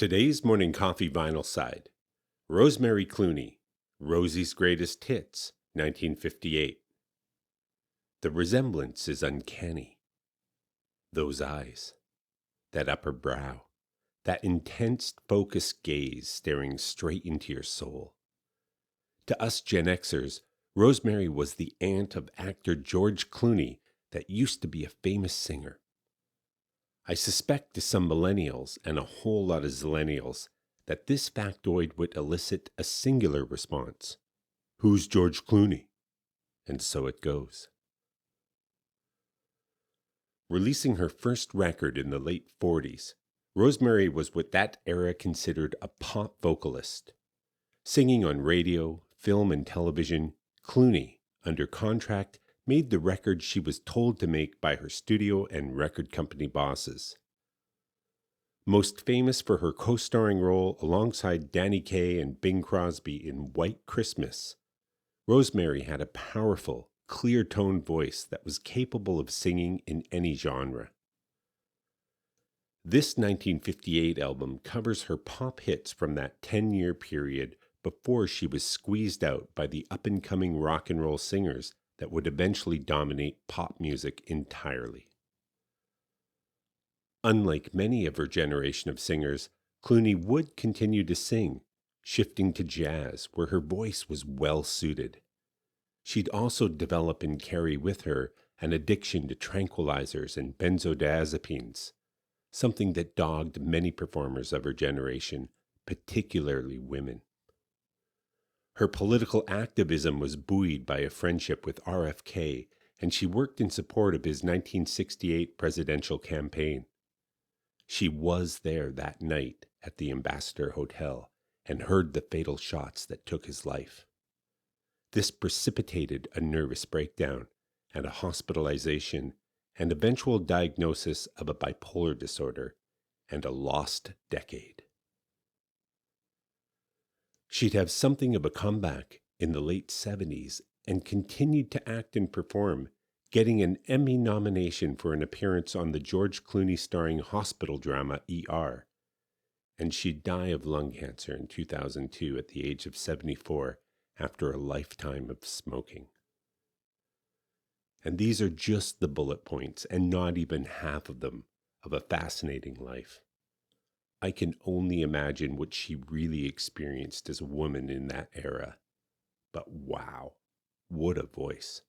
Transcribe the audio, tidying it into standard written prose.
Today's morning coffee vinyl side. Rosemary Clooney, Rosie's Greatest Hits, 1958. The resemblance is uncanny. Those eyes, that upper brow, that intense focused gaze staring straight into your soul. To us GenX'ers, Rosemary was the aunt of actor George Clooney that used to be a famous singer. I suspect to some Millennials and a whole lot of Zillenials that this factoid would elicit a singular response. Who's George Clooney? And so it goes. Releasing her first record in the late 40s, Rosemary was what that era considered a pop vocalist. Singing on radio, film, and television, Clooney, under contract, made the record she was told to make by her studio and record company bosses. Most famous for her co-starring role alongside Kaye and Bing Crosby in White Christmas, Rosemary had a powerful, clear-toned voice that was capable of singing in any genre. This 1958 album covers her pop hits from that 10-year period before she was squeezed out by the up-and-coming rock and roll singers that would eventually dominate pop music entirely. Unlike many of her generation of singers, Clooney would continue to sing, shifting to jazz where her voice was well suited. She'd also develop and carry with her an addiction to tranquilizers and benzodiazepines, something that dogged many performers of her generation, particularly women. Her political activism was buoyed by a friendship with RFK, and she worked in support of his 1968 presidential campaign. She was there that night at the Ambassador Hotel and heard the fatal shots that took his life. This precipitated a nervous breakdown and a hospitalization and eventual diagnosis of a bipolar disorder and a lost decade. She'd have something of a comeback in the late 70s and continued to act and perform, getting an Emmy nomination for an appearance on the George Clooney starring hospital drama ER. And she'd die of lung cancer in 2002 at the age of 74 after a lifetime of smoking. And these are just the bullet points, and not even half of them, of a fascinating life. I can only imagine what she really experienced as a woman in that era. But wow, what a voice.